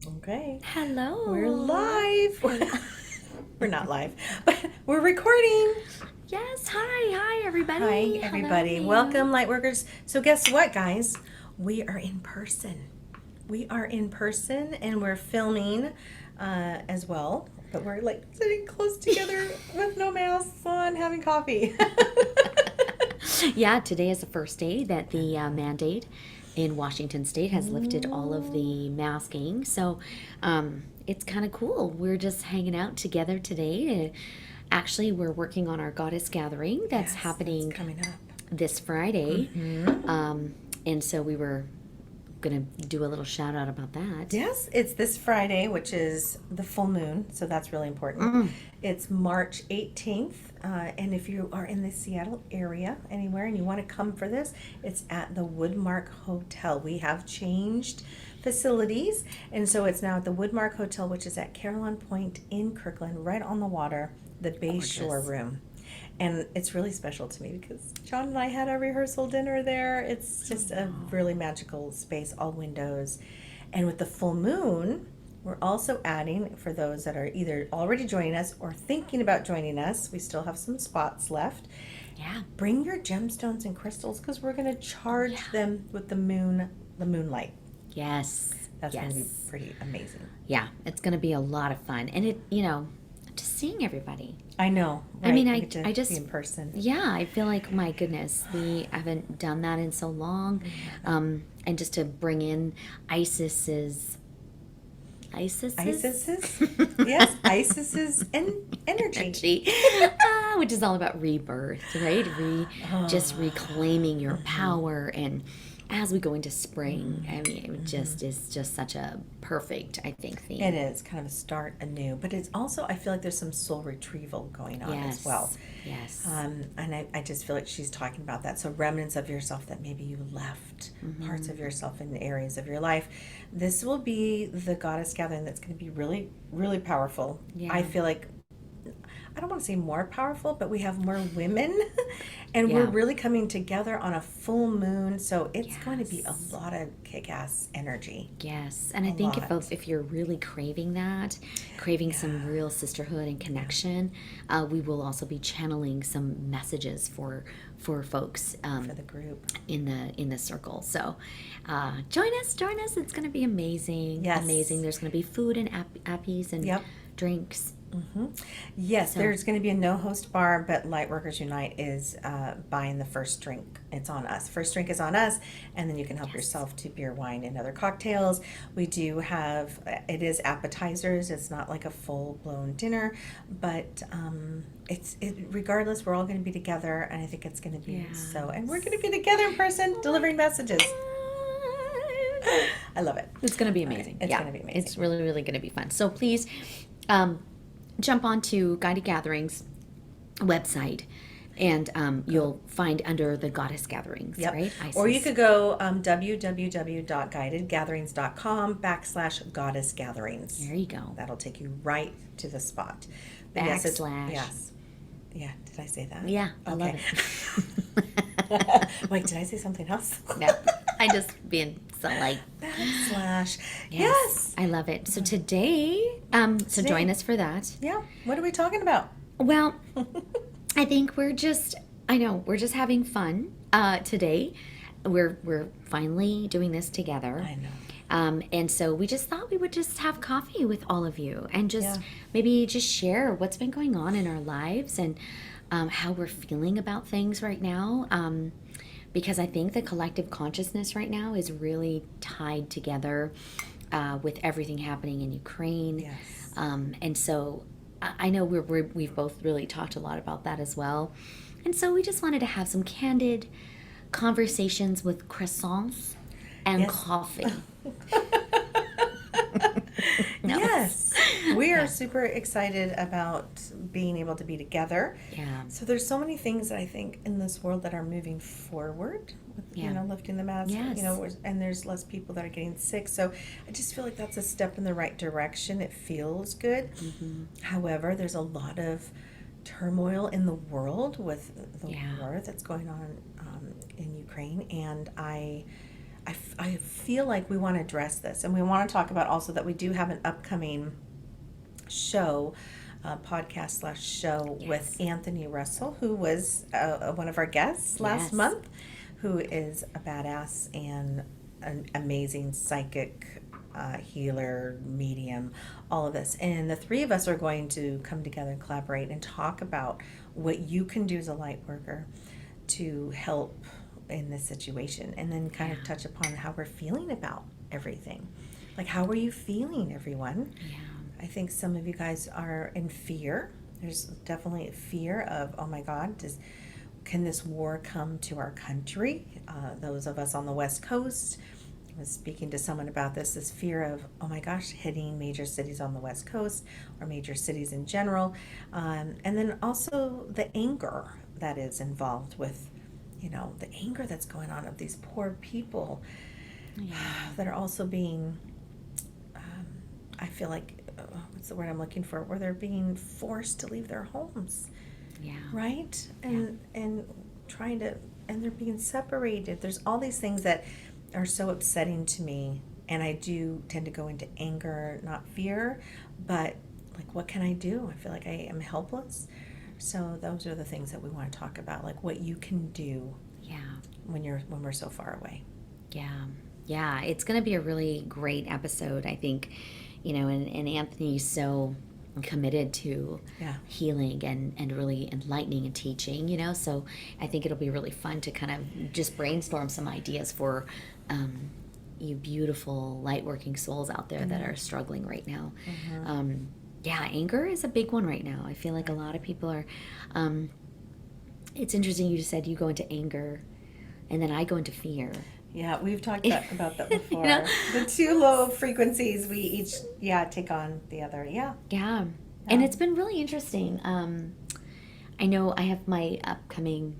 Okay. Hello. We're live. We're not live, but we're recording. Yes. Hi, everybody. Hi, everybody. Hello. Welcome, Lightworkers. So guess what, guys? We are in person. We are in person and we're filming as well, but we're like sitting close together with no masks on, having coffee. Yeah, today is the first day that the mandate in Washington State has lifted all of the masking. So it's kind of cool. We're just hanging out together today. Actually, we're working on our goddess gathering that's Yes, happening that's coming up. this Friday. Mm-hmm. And so we were going to do a little shout out about that. Yes, it's this Friday, which is the full moon, so that's really important. It's March 18th, and if you are in the Seattle area anywhere and you want to come for this, it's at the Woodmark Hotel. We have changed facilities, and so it's now at the Woodmark Hotel, which is at Caroline Point in Kirkland, right on the water, the Bay Shore Room. And it's really special to me because John and I had our rehearsal dinner there. It's just a really magical space, all windows. And with the full moon, we're also adding, for those that are either already joining us or thinking about joining us, we still have some spots left. Yeah. Bring your gemstones and crystals because we're going to charge them with the moonlight. Yes. That's going to be pretty amazing. Yeah, it's going to be a lot of fun. And it, just seeing everybody. I know. Right? I mean, We get to I just be in person. Yeah, I feel like, my goodness, we haven't done that in so long. And just to bring in Isis's Isis's? Yes, Isis's energy. which is all about rebirth, right? Just reclaiming your power. And as we go into spring, I mean, it just is just such a perfect, I think, theme. It is kind of a start anew, but it's also, I feel like there's some soul retrieval going on as well. Yes. And I just feel like she's talking about that. So remnants of yourself that maybe you left, parts of yourself in the areas of your life. This will be the goddess gathering that's going to be really, really powerful. Yeah. I feel like, I don't want to say more powerful, but we have more women and we're really coming together on a full moon. So it's going to be a lot of kick-ass energy. Yes. And I think if you're really craving that, craving some real sisterhood and connection, we will also be channeling some messages for folks For the group. in the circle. So join us. It's going to be amazing. Yes. Amazing. There's going to be food and appies and drinks. Yes, there's going to be a no-host bar, but Lightworkers Unite is buying the first drink. It's on us. First drink is on us, and then you can help yourself to beer, wine, and other cocktails. We do have, it is appetizers. It's not like a full-blown dinner, but regardless, we're all going to be together, and I think it's going to be so, and we're going to be together in person delivering messages. I love it. It's going to be amazing. It's going to be amazing. It's really, really going to be fun. So please jump onto Guided Gatherings website, and you'll find under the Goddess Gatherings, right? Isis. Or you could go www.guidedgatherings.com/goddess gatherings. There you go. That'll take you right to the spot. But / yes. Yeah, did I say that? Yeah, I love it. Wait, did I say something else? No, I just being so like / Yes. I love it. So today, so join us for that. Yeah. What are we talking about? Well, I think we're just having fun today. We're finally doing this together. I know. And so we just thought we would just have coffee with all of you and just maybe just share what's been going on in our lives and how we're feeling about things right now. Because I think the collective consciousness right now is really tied together with everything happening in Ukraine. Yes. And so I know we've both really talked a lot about that as well. And so we just wanted to have some candid conversations with croissants and coffee. Yes. We are super excited about being able to be together. Yeah. So there's so many things that I think in this world that are moving forward with, lifting the mask, and there's less people that are getting sick. So I just feel like that's a step in the right direction. It feels good. However, there's a lot of turmoil in the world with the war that's going on in Ukraine. And I feel like we want to address this, and we want to talk about also that we do have an upcoming show, podcast/show with Anthony Russell, who was one of our guests last month, who is a badass and an amazing psychic healer, medium, all of this. And the three of us are going to come together and collaborate and talk about what you can do as a light worker to help in this situation, and then kind of touch upon how we're feeling about everything. Like, how are you feeling, everyone? Yeah. I think some of you guys are in fear. There's definitely a fear of, oh my God, can this war come to our country? Those of us on the West Coast, I was speaking to someone about this fear of, oh my gosh, hitting major cities on the West Coast or major cities in general. And then also the anger that is involved with, the anger that's going on of these poor people that are also being, I feel like, what's the word I'm looking for, where they're being forced to leave their homes. Yeah. Right? And trying to, and they're being separated. There's all these things that are so upsetting to me, and I do tend to go into anger, not fear, but like, what can I do? I feel like I am helpless. So those are the things that we want to talk about, like what you can do when we're so far away. Yeah, it's going to be a really great episode, I think, and Anthony's so committed to healing and really enlightening and teaching, so I think it'll be really fun to kind of just brainstorm some ideas for you beautiful light working souls out there that are struggling right now. Anger is a big one right now. I feel like a lot of people are it's interesting you just said you go into anger and then I go into fear. Yeah, we've talked about that before. The two low frequencies, we each take on the other. Yeah. And it's been really interesting. I know I have my upcoming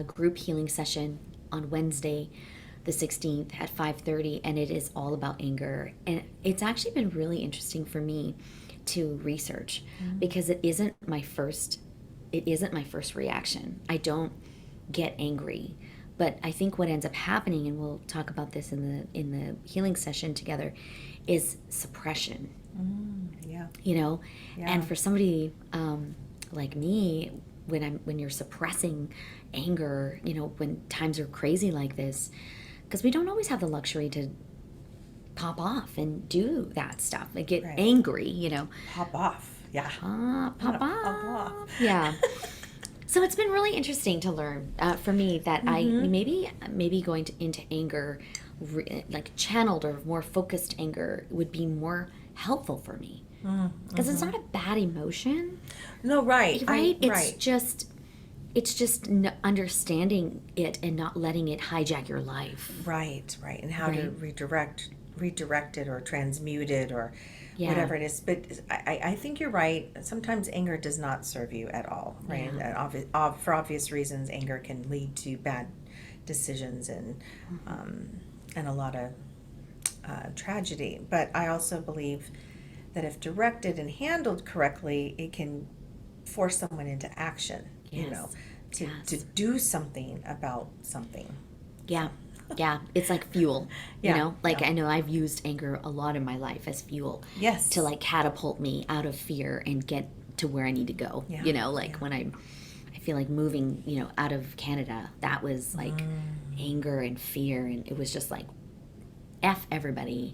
group healing session on Wednesday, the 16th at 5:30, and it is all about anger. And it's actually been really interesting for me to research because it isn't my first reaction. I don't get angry. But I think what ends up happening, and we'll talk about this in the healing session together, is suppression. And for somebody like me, when you're suppressing anger, when times are crazy like this, because we don't always have the luxury to pop off and do that stuff, like get angry, Pop off. Yeah. Pop off. Yeah. So it's been really interesting to learn for me that I maybe going into anger, like channeled or more focused anger, would be more helpful for me because it's not a bad emotion. No, right. It's just understanding it and not letting it hijack your life. Right, and how to redirect it or transmute it or whatever it is. But I think you're right. Sometimes anger does not serve you at all, right? For obvious reasons, anger can lead to bad decisions and a lot of tragedy. But I also believe that if directed and handled correctly, it can force someone into action, to do something about something. Yeah, it's like fuel, I know I've used anger a lot in my life as fuel to like catapult me out of fear and get to where I need to go, when I feel like moving, out of Canada, that was like anger and fear, and it was just like F everybody,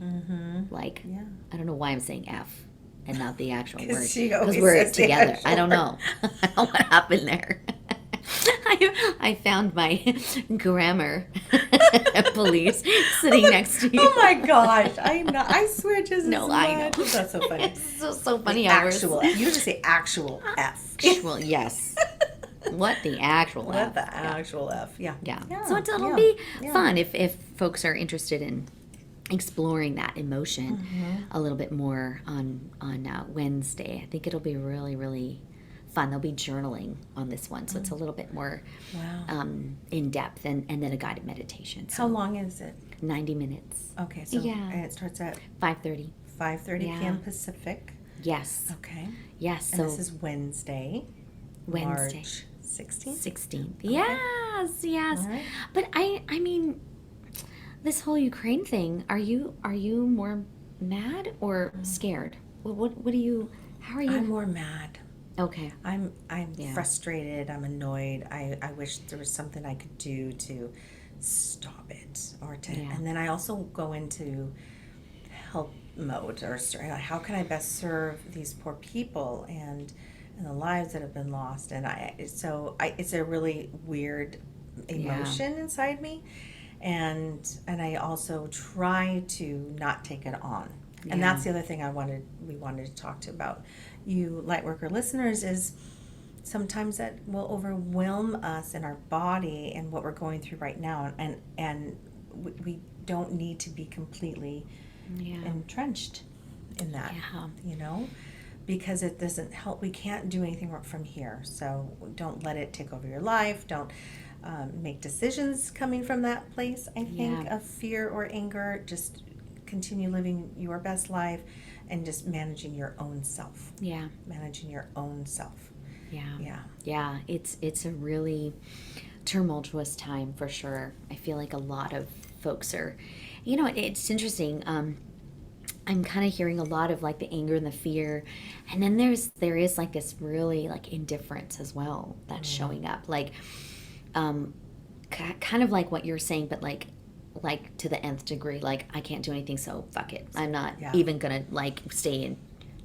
I don't know why I'm saying F and not the actual word, because we're together. I don't know what happened there. I found my grammar police sitting next to you. Oh my gosh! I swear, just no. I know that's so funny. It's so funny. Actual. You have to say actual F. Actual, yes. What the actual F? What the actual F? Yeah. So it'll be fun if folks are interested in exploring that emotion a little bit more on Wednesday. I think it'll be really, really fun. There'll be journaling on this one, so it's a little bit more in depth, and then a guided meditation. So how long is it? 90 minutes. Okay, so and it starts at 5:30. 5:30 p.m. Pacific. Yes. Okay. Yes. And this is Wednesday. March 16th. 16th. Okay. Yes. All right. But I mean, this whole Ukraine thing, are you more mad or scared? What do you? How are you? I'm more mad. Okay. I'm Yeah. frustrated. I'm annoyed. I wish there was something I could do to stop it, or to. Yeah. And then I also go into help mode, or how can I best serve these poor people and the lives that have been lost. And it's a really weird emotion inside me, and I also try to not take it on. And Yeah. that's the other thing we wanted to talk to about, you Lightworker listeners, is sometimes that will overwhelm us in our body and what we're going through right now, and we don't need to be completely entrenched in that, because it doesn't help. We can't do anything from here, so don't let it take over your life. Don't make decisions coming from that place, I think, of fear or anger. Just continue living your best life and just managing your own self. Managing your own self. Yeah, it's a really tumultuous time for sure. I feel like a lot of folks are, it's interesting. I'm kind of hearing a lot of like the anger and the fear, and then there is like this really like indifference as well that's showing up, like kind of like what you're saying, but like to the nth degree. Like, I can't do anything, so fuck it. I'm not even gonna like stay in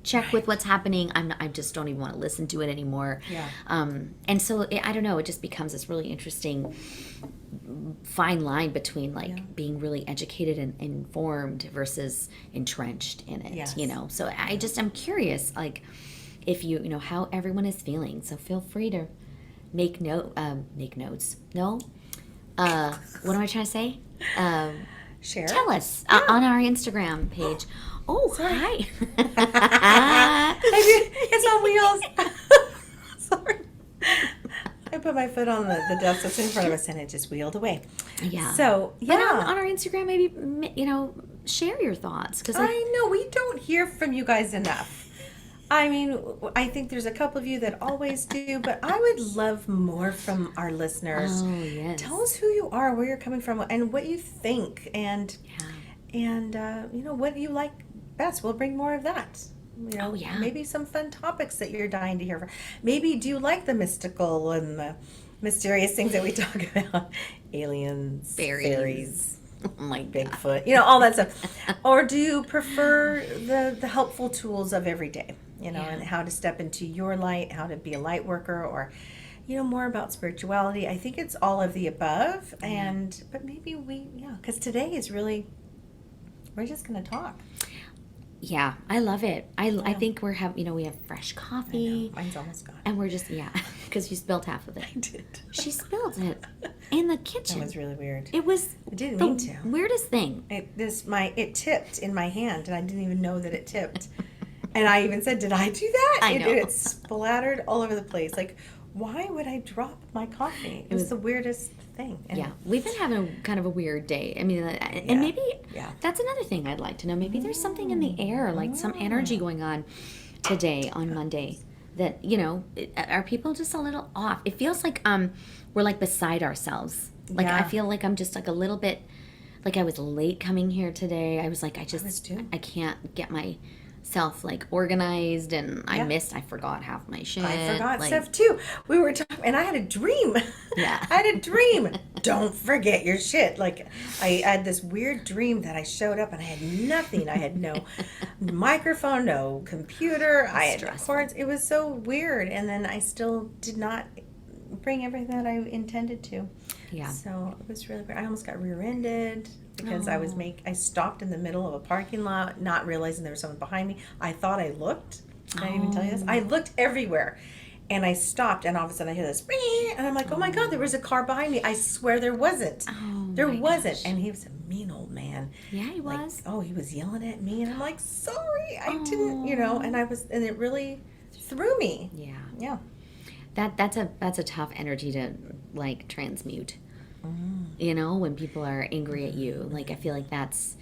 check with what's happening. I just don't even want to listen to it anymore. And so I don't know, it just becomes this really interesting fine line between like being really educated and informed versus entrenched in it. So I'm curious, like, if you know how everyone is feeling, so feel free to make notes. What am I trying to say? Share. Tell us on our Instagram page. Oh, hi. It's on wheels. Sorry. I put my foot on the desk that's in front of us, and it just wheeled away. So, But on our Instagram, maybe, share your thoughts. Cause I know, we don't hear from you guys enough. I mean, I think there's a couple of you that always do, but I would love more from our listeners. Oh, yes. Tell us who you are, where you're coming from, and what you think, and what you like best. We'll bring more of that. Maybe some fun topics that you're dying to hear from. Maybe do you like the mystical and the mysterious things that we talk about? Aliens, fairies. Oh my Bigfoot, all that stuff. Or do you prefer the helpful tools of every day, and how to step into your light, how to be a light worker, or, more about spirituality. I think it's all of the above. But maybe because today is really, we're just going to talk. Yeah, I love it. I think we have fresh coffee. Mine's almost gone. And we're just, because you spilled half of it. I did. She spilled it in the kitchen. That was really weird. It was I didn't mean to. Weirdest thing. It tipped in my hand, and I didn't even know that it tipped. And I even said, did I do that? I know. It splattered all over the place. Like, why would I drop my coffee? It was the weirdest thing. And we've been having kind of a weird day. I mean, and maybe that's another thing I'd like to know. Maybe there's something in the air, like some energy going on today on Monday that, are people just a little off? It feels like we're like beside ourselves. Like, I feel like I'm just like a little bit, like I was late coming here today. I was like, I can't get myself like organized, and I forgot half my shit. I forgot stuff too. We were talking, and I had a dream. I had a dream. Don't forget your shit. Like, I had this weird dream that I showed up and I had nothing. I had no microphone, no computer. I had no cords. It was so weird. And then I still did not bring everything that I intended to. So it was really weird. I almost got rear-ended because I stopped in the middle of a parking lot, not realizing there was someone behind me. I thought I looked. Did I even tell you this? I looked everywhere. And I stopped, and all of a sudden I hear this, and I'm like, oh my God, there was a car behind me. I swear there wasn't. There wasn't. Gosh. And he was a mean old man. Yeah, he was. He was yelling at me, and I'm like, sorry, I didn't, and it really threw me. Yeah. That's a tough energy to like transmute. When people are angry at you, like I feel like that's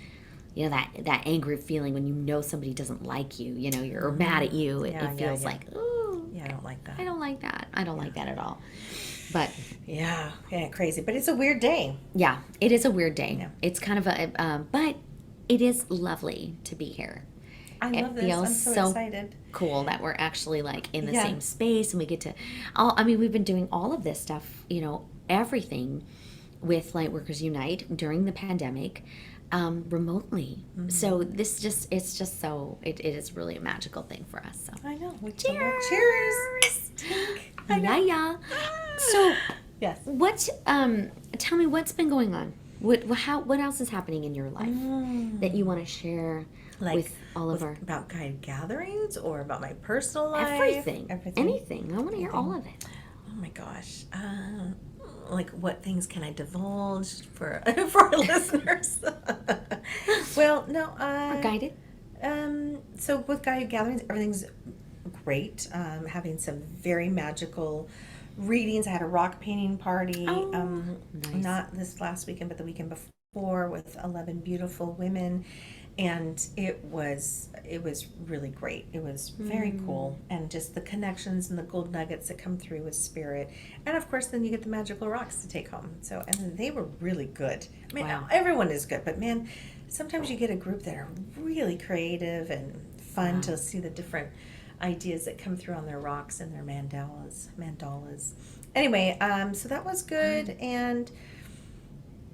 that angry feeling when somebody doesn't like you, you're mad at you. It feels like, ooh, I don't like that. I don't like that. I don't like that at all. But Yeah, crazy. But it's a weird day. yeah, it is a weird day. Yeah. It's kind of but it is lovely to be here. I It love this. feels I'm so so excited. cool that we're actually like in the Yeah. same space and we get to I mean, we've been doing all of this stuff, everything with Lightworkers Unite during the pandemic, remotely. So it's just so it is really a magical thing for us. So I know. cheers. Cheers. I know. Yeah. So Yes. tell me what's been going on? What else is happening in your life that you want to share with all of our about guided gatherings or about my personal life? everything. Anything. I want to hear all of it. Oh my gosh. Like what things can I divulge for for our listeners? Well, no. Or guided. So with guided gatherings, everything's great. Having some very magical readings. I had a rock painting party. Oh, nice. Not this last weekend, but the weekend before, with 11 beautiful women, and it was really great. It was very cool, and just the connections and the gold nuggets that come through with spirit, and of course then you get the magical rocks to take home. So, and they were really good. I mean, Wow. everyone is good, but man, sometimes you get a group that are really creative and fun to see the different ideas that come through on their rocks and their mandalas. Anyway, so that was good, and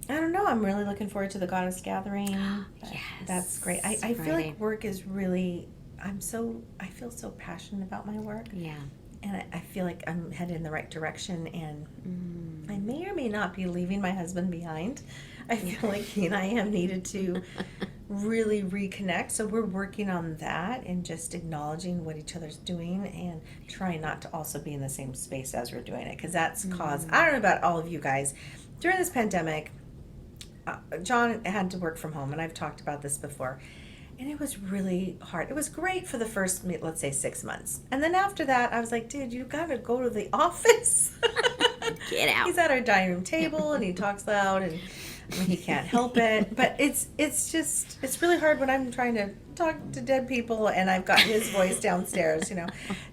I don't know, I'm really looking forward to the Goddess Gathering. Yes. That's great. I feel Friday. like work is really, I feel so passionate about my work, Yeah. and I feel like I'm headed in the right direction, and I may or may not be leaving my husband behind. I feel like he and I have needed to really reconnect. So we're working on that and just acknowledging what each other's doing and trying not to also be in the same space as we're doing it. Because that's caused, I don't know about all of you guys, during this pandemic, John had to work from home, and I've talked about this before. And it was really hard. It was great for the first, let's say, 6 months. And then after that, I was like, dude, you got to go to the office. Get out. He's at our dining room table, and he talks loud, and he can't help it. But it's really hard when I'm trying to talk to dead people, and I've got his voice downstairs,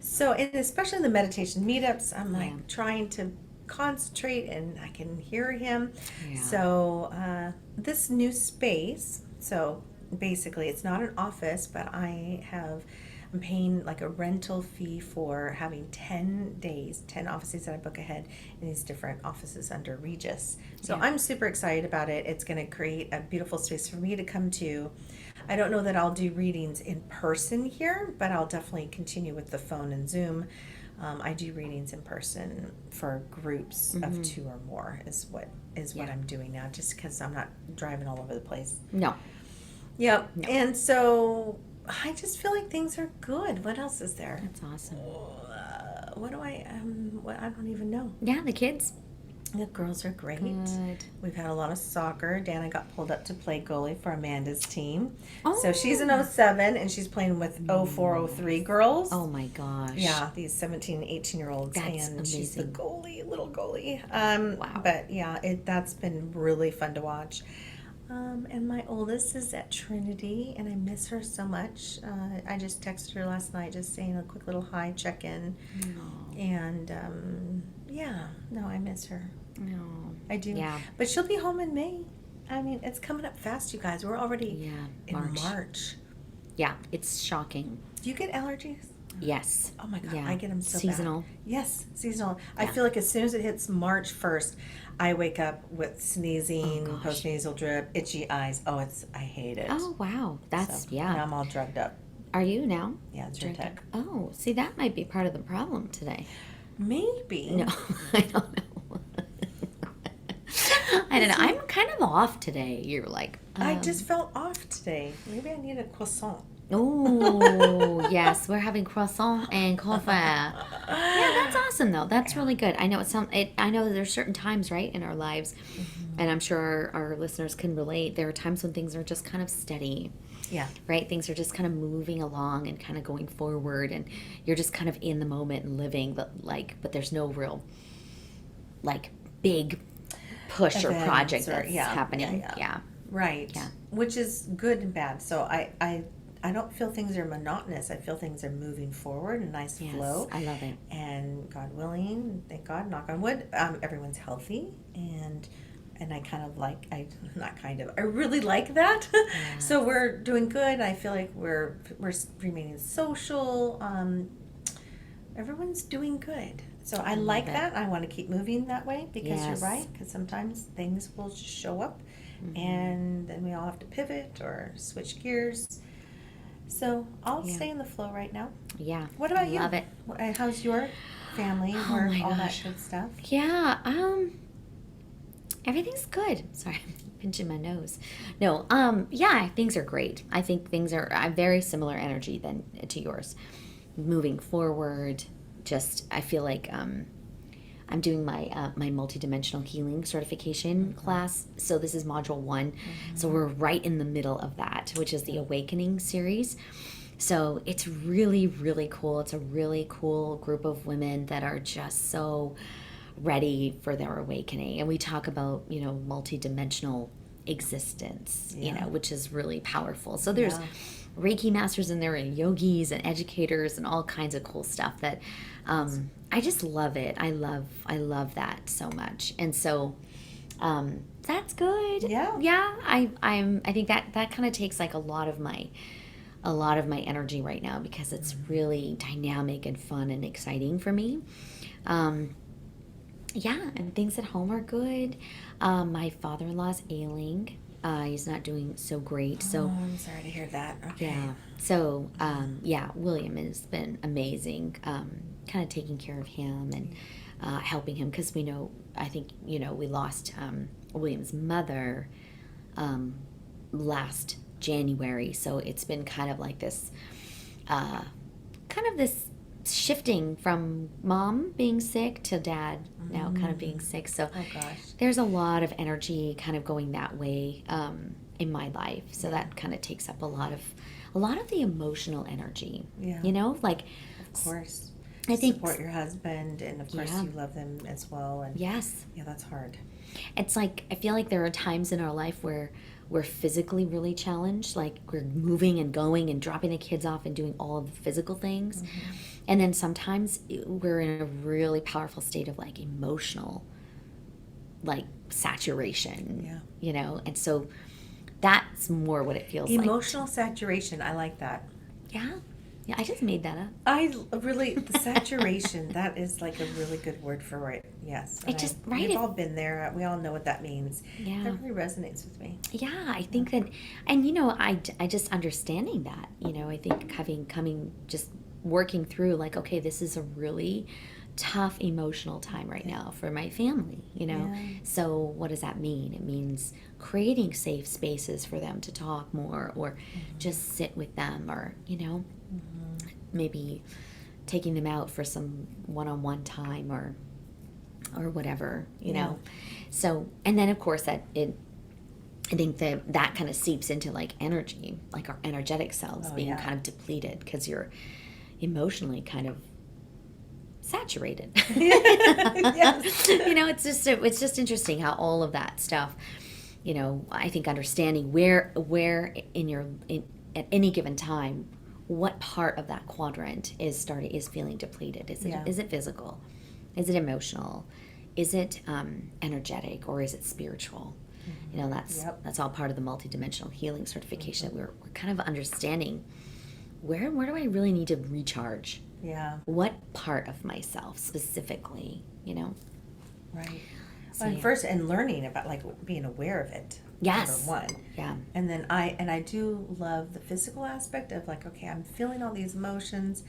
So, and especially in the meditation meetups, I'm like trying to concentrate, and I can hear him. Yeah. So, this new space, so basically it's not an office, but I'm paying like a rental fee for having 10 offices that I book ahead in these different offices under Regis. So I'm super excited about it. It's going to create a beautiful space for me to come to. I don't know that I'll do readings in person here, but I'll definitely continue with the phone and Zoom. I do readings in person for groups of 2 or more is what I'm doing now, just because I'm not driving all over the place. No. Yep. No. And so I just feel like things are good. What else is there? That's awesome. What do I don't even know. Yeah, the kids. The girls are great. Good. We've had a lot of soccer. Dana got pulled up to play goalie for Amanda's team. Oh. So she's an 07 and she's playing with 0403 girls. Oh my gosh. Yeah, these 17, 18-year-olds. That's and she's the amazing. little goalie. Wow. But yeah, that's been really fun to watch. And my oldest is at Trinity, and I miss her so much. I just texted her last night just saying a quick little hi, check-in. No. And, I miss her. No. I do. Yeah. But she'll be home in May. I mean, it's coming up fast, you guys. We're already in March. Yeah, it's shocking. Do you get allergies? Yes. Oh my God, Yeah. I get them so Seasonal. bad. Yes, seasonal. I Yeah. feel like as soon as it hits March 1st, I wake up with sneezing, Oh, gosh. post-nasal drip, itchy eyes. Oh, I hate it. Oh wow, that's So, now yeah. I'm all drugged up. Are you now? Yeah, it's Drugged tech. up? Oh, see, that might be part of the problem today. Maybe. No, I don't know. I don't know. I'm kind of off today. You're like, I just felt off today. Maybe I need a croissant. Oh, yes, we're having croissant and coffee. Yeah, that's awesome though. That's really good. I know I know there's certain times, right, in our lives, and I'm sure our listeners can relate. There are times when things are just kind of steady. Yeah. Right? Things are just kind of moving along and kind of going forward, and you're just kind of in the moment and living, but there's no real like big push or Events project or- that's happening. Yeah. Right. Yeah. Which is good and bad. So I I don't feel things are monotonous. I feel things are moving forward, a nice Yes, flow. I love it. And God willing, thank God, knock on wood, everyone's healthy, and I kind of like, I really like that. So Yes. we're doing good. I feel like we're remaining social. Everyone's doing good. So I Love like it. that. I want to keep moving that way because you're Yes. right. Because sometimes things will just show up, Mhm. and then we all have to pivot or switch gears. So I'll Yeah. stay in the flow right now. Yeah. What about you? Love it. How's your family, Oh work, my all that gosh. good stuff? Yeah, everything's good. Sorry, I'm pinching my nose. No, yeah, things are great. I think things are very similar energy than to yours. Moving forward, just I feel like I'm doing my multidimensional healing certification class. So this is module 1. So we're right in the middle of that, which is the awakening series. So it's really, really cool. It's a really cool group of women that are just so ready for their awakening. And we talk about, multidimensional existence, Yeah. which is really powerful. So there's Yeah. Reiki masters in there and yogis and educators and all kinds of cool stuff that I just love it. I love that so much. And so that's good. Yeah. Yeah. I think that kind of takes like a lot of my energy right now because it's really dynamic and fun and exciting for me. Yeah, and things at home are good. My father-in-law's ailing. He's not doing so great. So Oh, I'm sorry to hear that. Okay. yeah. So yeah, William has been amazing. Kind of taking care of him and helping him because I think we lost William's mother last January. So it's been kind of like this, this shifting from mom being sick to dad now kind of being sick. So Oh gosh. there's a lot of energy kind of going that way in my life. So that kind of takes up a lot of the emotional energy. Yeah. Like Of course. I think Support your husband, and of course Yeah. you love them as well. And yes. yeah, that's hard. It's like I feel like there are times in our life where we're physically really challenged, like we're moving and going and dropping the kids off and doing all of the physical things. And then sometimes we're in a really powerful state of like emotional like saturation. Yeah. And so that's more what it feels like. Emotional saturation. I like that. Yeah. Yeah, I just made that up. The saturation, that is like a really good word for it. Yes. We've all been there. We all know what that means. Yeah. That really resonates with me. Yeah, I think that, and I just understanding that, I think just working through like, okay, this is a really tough emotional time right now for my family, Yeah. So what does that mean? It means creating safe spaces for them to talk more or just sit with them or, maybe taking them out for some one-on-one time or whatever, Yeah. So, and then of course I think that kind of seeps into like energy, like our energetic selves being kind of depleted because you're emotionally kind of saturated. Yes. It's just interesting how all of that stuff, I think understanding where at any given time, what part of that quadrant is feeling depleted. Is it physical? Is it emotional? Is it energetic, or is it spiritual? That's all part of the multidimensional healing certification. We're kind of understanding where do I really need to recharge? Yeah. What part of myself specifically? Right. So, And first, and learning about like being aware of it. Yes. Number one. Yeah. And then I do love the physical aspect of like, okay, I'm feeling all these emotions.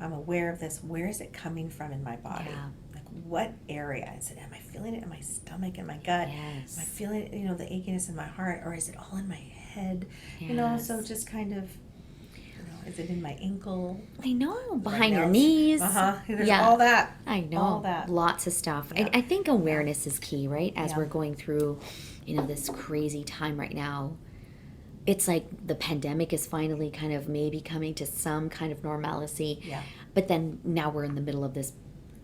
I'm aware of this. Where is it coming from in my body? Yeah. Like what area is it? Am I feeling it in my stomach, in my gut? Yes. Am I feeling, the achiness in my heart, or is it all in my head? Yes. So just kind of, is it in my ankle? I know, My behind your nails? knees. There's all that. I know. All that. Lots of stuff. Yeah. I think awareness is key, right? As Yeah. we're going through, this crazy time right now. It's like the pandemic is finally kind of maybe coming to some kind of normalcy. Yeah. But then now we're in the middle of this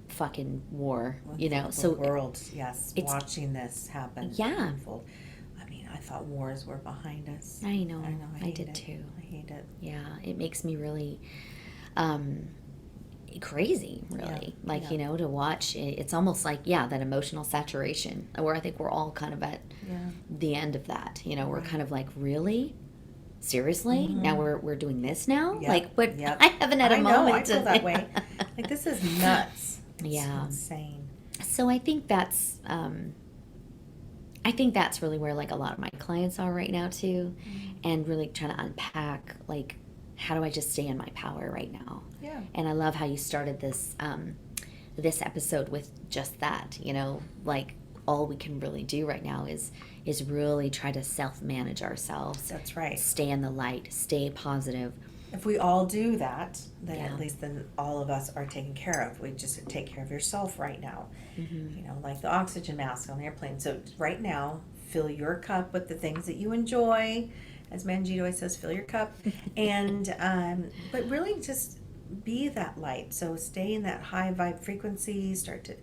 fucking war, The so world, yes, watching this happen. Yeah. Unfold. I thought wars were behind us. I know. I hate did it. too. I hate it. Yeah, it makes me really crazy, really. Like, to watch. It's almost like, that emotional saturation, where I think we're all kind of at the end of that. We're kind of like, really? Seriously? Now we're doing this now? Yep. Like, what? Yep. I haven't had a moment. I feel that way. Like, this is nuts. It's insane. So I think that's really where like a lot of my clients are right now too, and really trying to unpack, like, how do I just stay in my power right now? Yeah. And I love how you started this this episode with just that. Like, all we can really do right now is really try to self-manage ourselves. That's right. Stay in the light, stay positive. If we all do that, then at least then all of us are taken care of. We just take care of yourself right now. Like the oxygen mask on the airplane. So right now, fill your cup with the things that you enjoy. As Manjeet always says, fill your cup. And but really just be that light. So stay in that high vibe frequency. Start to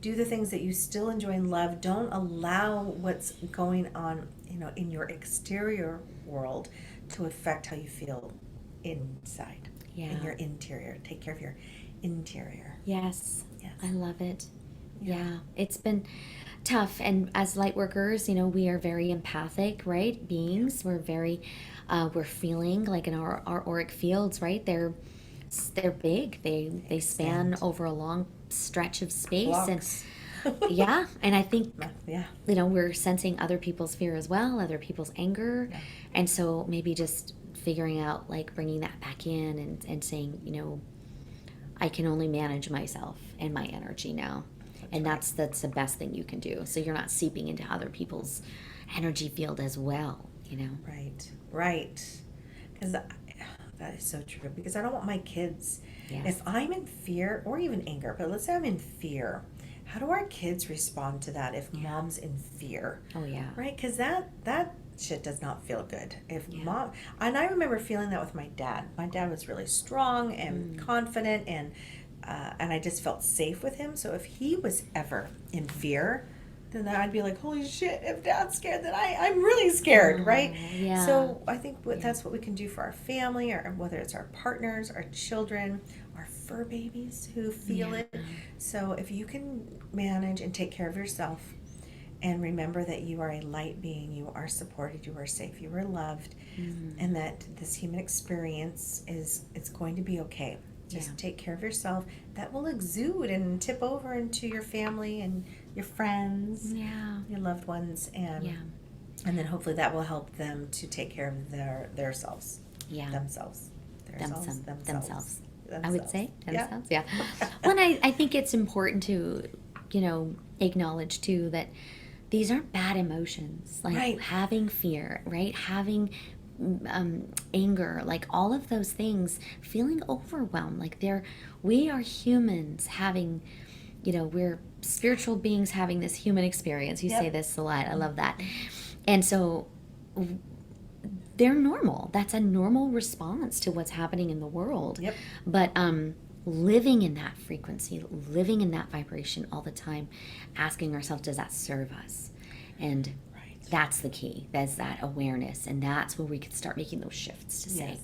do the things that you still enjoy and love. Don't allow what's going on, in your exterior world to affect how you feel inside. In your interior. Take care of your interior. Yes. I love it. Yeah. It's been tough, and as light workers, we are very empathic, right? Beings. We're very we're feeling like in our auric fields, right? They're big. They span over a long stretch of space. Blocks. And and I think we're sensing other people's fear as well, other people's anger. And so maybe just figuring out, like, bringing that back in and saying, I can only manage myself and my energy now. That's the best thing you can do. So you're not seeping into other people's energy field as well, Right. Because that is so true. Because I don't want my kids, if I'm in fear or even anger, but let's say I'm in fear, how do our kids respond to that if mom's in fear? Oh, yeah. Right? Because that shit does not feel good. If mom, and I remember feeling that with my dad. My dad was really strong and confident, and I just felt safe with him. So if he was ever in fear, then I'd be like, holy shit, if dad's scared, then I'm really scared, right? Yeah. So I think that's what we can do for our family, or whether it's our partners, our children, our fur babies who feel it. So if you can manage and take care of yourself, and remember that you are a light being, you are supported, you are safe, you are loved, and that this human experience it's going to be okay. Just take care of yourself. That will exude and tip over into your family and your friends, your loved ones, and then hopefully that will help them to take care of themselves. Themselves. I would say themselves. Yeah. Well, I think it's important to, acknowledge too that these aren't bad emotions. Like having fear, right? Having anger, like all of those things, feeling overwhelmed. Like we are humans having, we're spiritual beings having this human experience. You say this a lot. I love that. And so they're normal. That's a normal response to what's happening in the world. But living in that frequency, living in that vibration all the time, asking ourselves, does that serve us? And that's the key. That's that awareness. And that's where we could start making those shifts to say,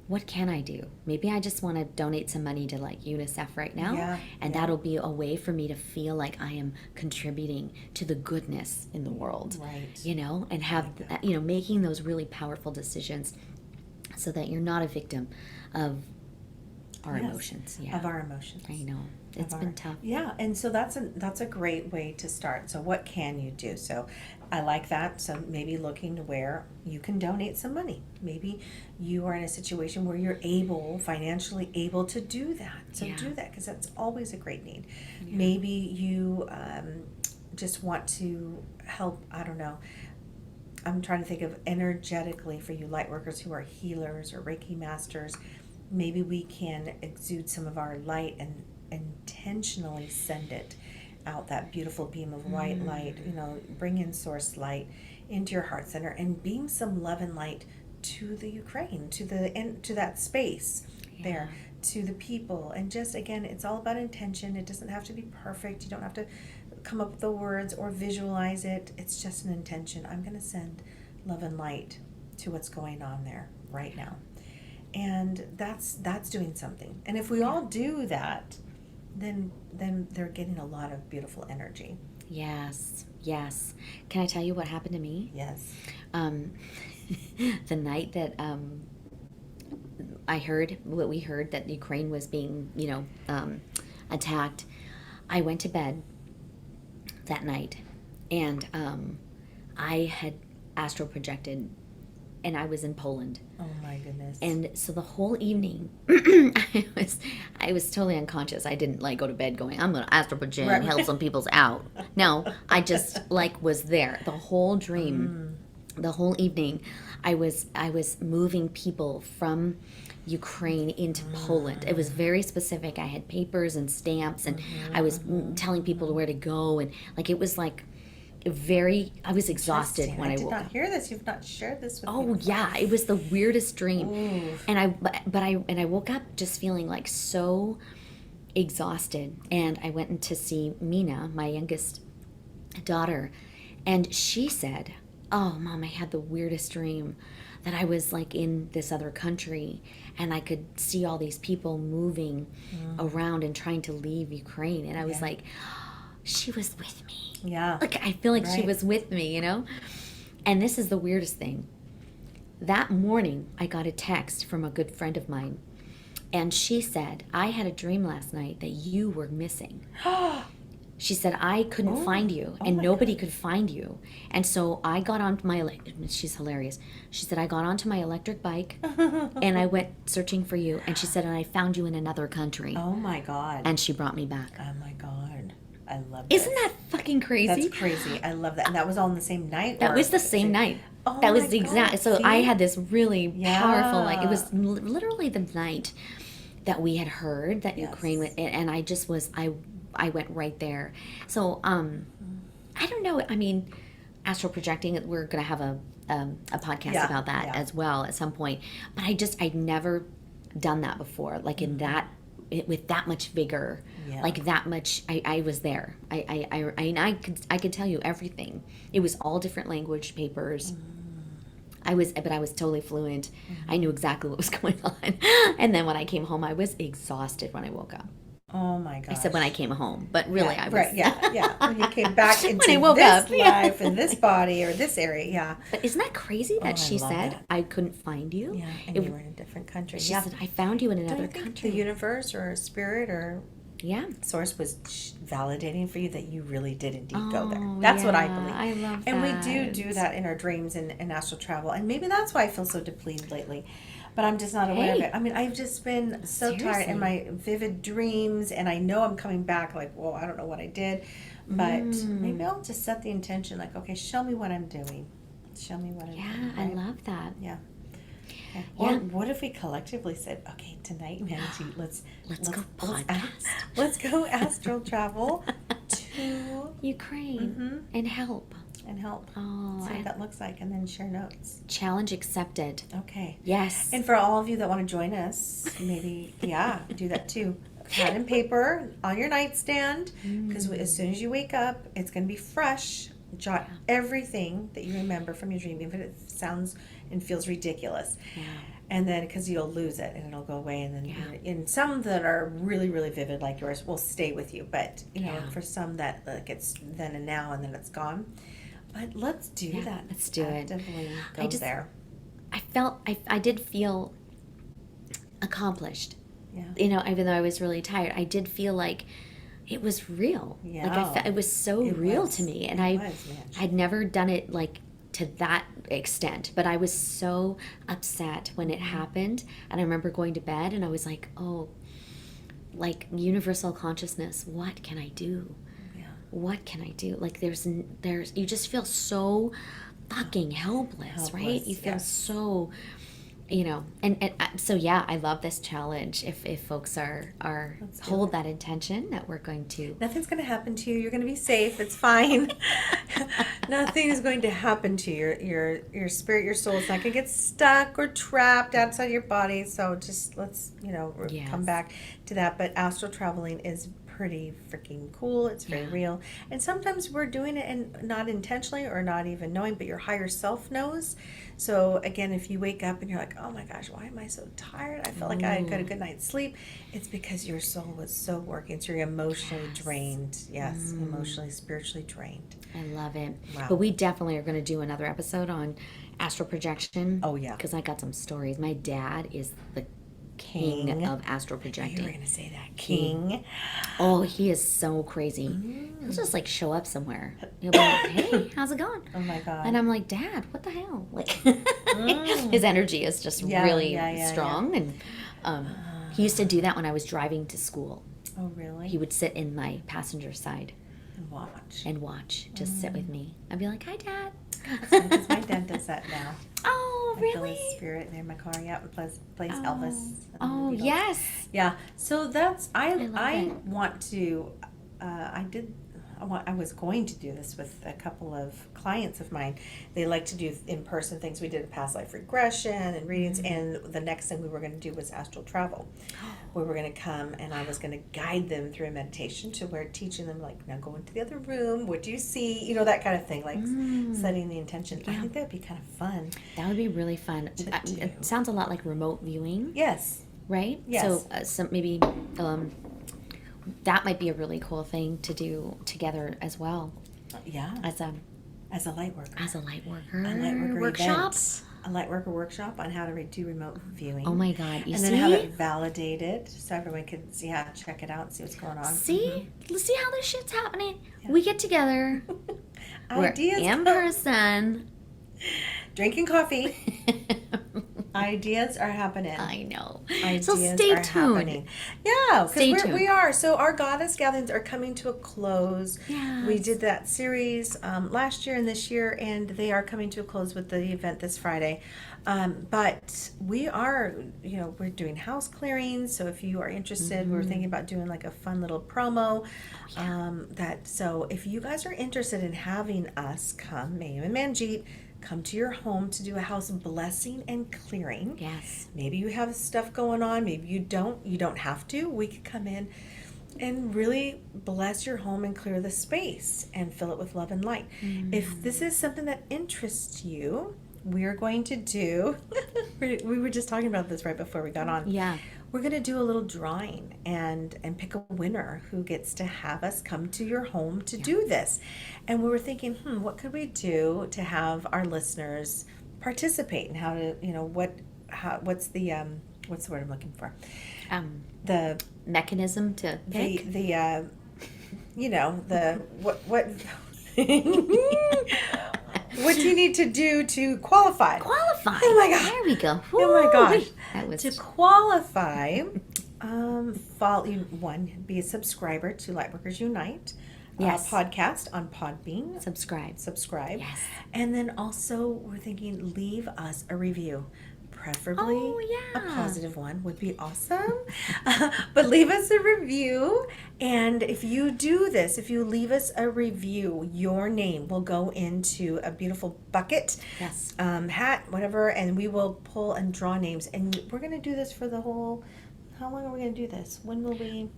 what can I do? Maybe I just want to donate some money to like UNICEF right now. And that'll be a way for me to feel like I am contributing to the goodness in the world. And have, making those really powerful decisions so that you're not a victim of our emotions. Of our emotions. I know. It's been tough. Yeah, and so that's a great way to start. So what can you do? So I like that. So maybe looking to where you can donate some money. Maybe you are in a situation where you're financially able to do that. So do that, because that's always a great need. Maybe you just want to help, I don't know, I'm trying to think of energetically for you light workers who are healers or Reiki masters. Maybe we can exude some of our light and intentionally send it out, that beautiful beam of white light, bring in source light into your heart center and beam some love and light to the Ukraine, to that space there, to the people. And just, again, it's all about intention. It doesn't have to be perfect. You don't have to come up with the words or visualize it. It's just an intention. I'm going to send love and light to what's going on there right now. And that's doing something. And if we all do that, then they're getting a lot of beautiful energy. Yes. Yes. Can I tell you what happened to me? Yes. The night that we heard that Ukraine was being, attacked, I went to bed that night, and I had astral projected, and I was in Poland. Oh my goodness. And so the whole evening, I was totally unconscious. I didn't go to bed going, I'm going to astral project and help some people's out. No, I just was there the whole dream. The whole evening, I was moving people from Ukraine into Poland. It was very specific. I had papers and stamps, and I was telling people where to go, and it was I was exhausted when I woke up. I did not hear this. You've not shared this with me. Oh yeah, it was the weirdest dream. Ooh. And I woke up just feeling so exhausted, and I went in to see Mina, my youngest daughter, and she said, "Oh, Mom, I had the weirdest dream that I was in this other country, and I could see all these people moving around and trying to leave Ukraine." And I was like, she was with me. Yeah. I feel like she was with me, And this is the weirdest thing. That morning, I got a text from a good friend of mine, and she said, "I had a dream last night that you were missing." She said, "I couldn't find you, and nobody could find you. And so I got on she's hilarious. She said, "I got onto my electric bike, and I went searching for you." And she said, "And I found you in another country." Oh my God. And she brought me back. Oh my God. I love it. Isn't that fucking crazy? That's crazy. I love that. And that was all in the same night? That was the same night. Oh that was my the exact. God, So see? I had this really powerful, it was Yeah. literally the night that we had heard that Yes. Ukraine went, and I just was, I went right there. So, I don't know. I mean, astral projecting, we're going to have a podcast about that as well at some point. But I'd never done that before, in that, with that much vigor, that much. I was there. I could tell you everything. It was all different language papers. But I was totally fluent. I knew exactly what was going on. And then when I came home, I was exhausted when I woke up. Oh my gosh. I said when I came home, but really I was. Right, yeah. When you came back into when I woke this up, life and this body or this area, yeah. But isn't that crazy that I she love said that. I couldn't find you? Yeah, and you were in a different country. She said, "I found you in Don't another you think country." the universe or spirit or source was validating for you that you really did indeed go there? That's what I believe. I love and that. we do that in our dreams and astral travel. And maybe that's why I feel so depleted lately. But I'm just not aware of it. I mean, I've just been so tired in my vivid dreams, and I know I'm coming back well, I don't know what I did. But maybe I'll just set the intention, okay, show me what I'm doing. Show me what I'm doing. Yeah, I love that. Yeah. Okay. Or what if we collectively said, okay, tonight, Manjeet, let's go podcast. Let's go astral travel to Ukraine and help. And help. Oh, see what that looks like, and then share notes. Challenge accepted. Okay. Yes. And for all of you that want to join us, maybe, do that too. Pad and paper on your nightstand, because as soon as you wake up, it's going to be fresh. Jot everything that you remember from your dream, even if it sounds and feels ridiculous. Yeah. And then, because you'll lose it and it'll go away. And then, in some that are really, really vivid, like yours, will stay with you. But, for some that, it's then and now, and then it's gone. But let's do that. Let's do it. Definitely go there. I did feel accomplished. Yeah. Even though I was really tired, I did feel like it was real. Yeah. It was so real to me. And I'd never done it to that extent. But I was so upset when it happened. And I remember going to bed and I was like, oh, universal consciousness, what can I do? What can I do? There's you just feel so fucking helpless, right? You feel so, so I love this challenge. If folks are hold that intention that we're going to. Nothing's going to happen to you. You're going to be safe. It's fine. Nothing is going to happen to your spirit, your soul. It's not going to get stuck or trapped outside your body. So just let's come back to that. But astral traveling is pretty freaking cool. It's very real. And sometimes we're doing it and not intentionally or not even knowing, but your higher self knows. So again, if you wake up and you're like, oh my gosh, why am I so tired? I felt like I got a good night's sleep. It's because your soul was so working. So you're emotionally drained. Yes, emotionally, spiritually drained. I love it. Wow. But we definitely are going to do another episode on astral projection. Oh, yeah. Because I got some stories. My dad is the king of astral You projecting. were going to say that. King. Oh, he is so crazy. He'll just like show up somewhere. He'll be like, hey, how's it going? Oh my God. And I'm like, Dad, what the hell? Like, his energy is just really strong. And he used to do that when I was driving to school. Oh, really? He would sit in my passenger side And watch. just sit with me. I'd be like, hi, Dad. Because my dad does that now. Oh, I feel really? his spirit in my car. Yeah, and plays Elvis. and Oh, the Beatles. yes. Yeah. So that's I it. want to. I was going to do this with a couple of clients of mine. They like to do in-person things. We did a past life regression and readings, and the next thing we were going to do was astral travel. We were going to come, and I was going to guide them through a meditation to where teaching them, like, now go into the other room. What do you see? You know, that kind of thing, like setting the intention. I think that would be kind of fun. That would be really fun. do. It sounds a lot like remote viewing, Yes. right? Yes. So maybe that might be a really cool thing to do together as well. Yeah. As a light worker. As a light worker. A light worker workshop. event. A light worker workshop on how to do remote viewing. Oh my God! You and see? then have it validated so everyone can see how to check it out and see what's going on. See how this shit's happening. Yeah. We get together. Ideas We're in person. Drinking coffee. Ideas are happening. I know. Ideas so stay are tuned. Happening. Yeah, because tuned. we are. So our goddess gatherings are coming to a close. Yes. We did that series last year and this year, and they are coming to a close with the event this Friday. But we are, we're doing house clearings. So if you are interested, we're thinking about doing like a fun little promo. So if you guys are interested in having us come, Mayume and Manjeet, come to your home to do a house blessing and clearing. Yes. Maybe you have stuff going on. Maybe you don't. You don't have to. We could come in and really bless your home and clear the space and fill it with love and light. If this is something that interests you, we're going to do, we were just talking about this right before we got on. Yeah. We're going to do a little drawing and pick a winner who gets to have us come to your home to do this. And we were thinking, what could we do to have our listeners participate and how to, what's the word I'm looking for? The mechanism to pick? What do you need to do to qualify? Qualify. Oh my God. There we go. Oh my gosh. That was... To qualify, be a subscriber to Lightworkers Unite podcast on Podbean. Subscribe. Yes. And then also we're thinking leave us a review. Preferably a positive one would be awesome. But leave us a review. And if you do this, if you leave us a review, your name will go into a beautiful bucket, hat, whatever, and we will pull and draw names. And we're going to do this for the whole, how long are we going to do this? When will we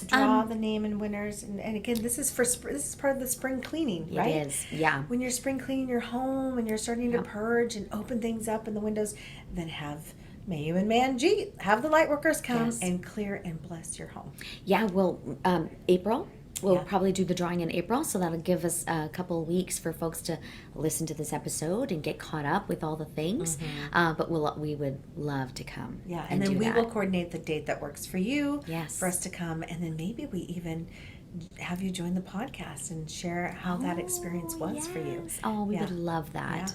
draw the name and winners? And again, this is part of the spring cleaning, right? It is, yeah. When you're spring cleaning your home and you're starting to purge and open things up in the windows, then have Mayume and Manjeet, have the Lightworkers come and clear and bless your home. Yeah, well, April. We'll probably do the drawing in April, so that'll give us a couple of weeks for folks to listen to this episode and get caught up with all the things. But we would love to come. Yeah, and then we will coordinate the date that works for you. Yes. For us to come, and then maybe we even have you join the podcast and share how that experience was for you. Oh, we would love that.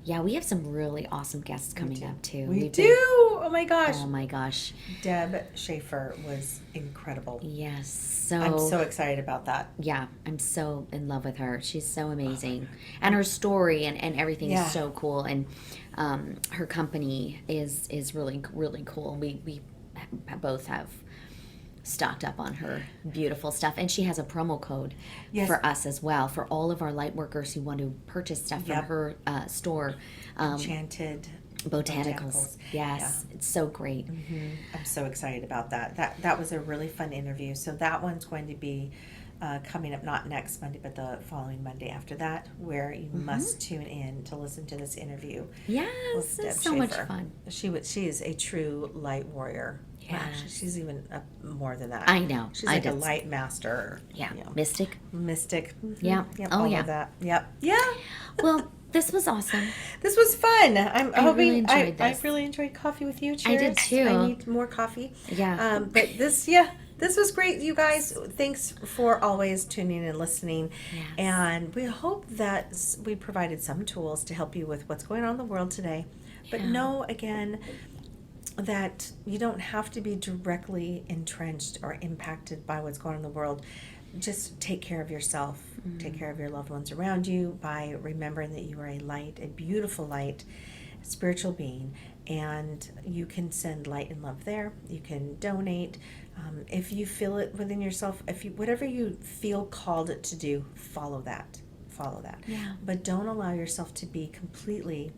Yeah, we have some really awesome guests coming up too. We do. Oh my gosh. Oh my gosh. Deb Schaefer was incredible. Yes. So I'm so excited about that. Yeah, I'm so in love with her. She's so amazing. And her story and everything is so cool. And her company is really, really cool. We both have stocked up on her beautiful stuff, and she has a promo code for us as well, for all of our light workers who want to purchase stuff from her store. Enchanted Botanicals. Yes. Yeah. It's so great. I'm so excited about that. That was a really fun interview. So that one's going to be coming up not next Monday, but the following Monday after that, where you must tune in to listen to this interview. Yes. With Deb It's so much Schaefer. fun. She is a true light warrior. Yes. Well, actually, she's even more than that. I know. She's like a light master. Yeah. You know, Mystic. mystic. Yeah. Yep, Oh, all yeah. of that. Yep. Yeah. Well, this was awesome. This was fun. I'm I hoping really enjoyed I this. really enjoyed coffee with you. I Cheers. did too. I need more coffee. Yeah. But this was great, you guys. Thanks for always tuning and listening. Yes. And we hope that we provided some tools to help you with what's going on in the world today. But Yeah. know again that you don't have to be directly entrenched or impacted by what's going on in the world. Just take care of yourself. Take care of your loved ones around you by remembering that you are a light, a beautiful light, spiritual being, and you can send light and love there. You can donate. If you feel it within yourself, whatever you feel called to do, follow that. Yeah. But don't allow yourself to be completely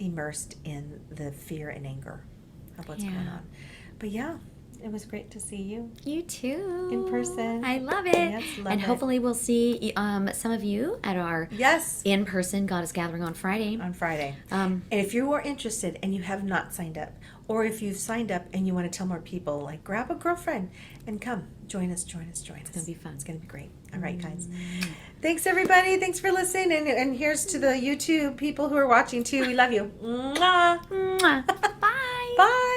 immersed in the fear and anger of what's going on. But yeah, it was great to see you. You too. In person. I love it. Yes, love and it. hopefully we'll see some of you at our Yes, in-person Goddess Gathering on Friday. on Friday. Um, And if you are interested and you have not signed up, or if you've signed up and you want to tell more people, like grab a girlfriend and come. Join us. It's gonna be fun. It's going to be great. All right, guys. Thanks, everybody. Thanks for listening. And here's to the YouTube people who are watching, too. We love you. Mwah. Mwah. Bye. Bye.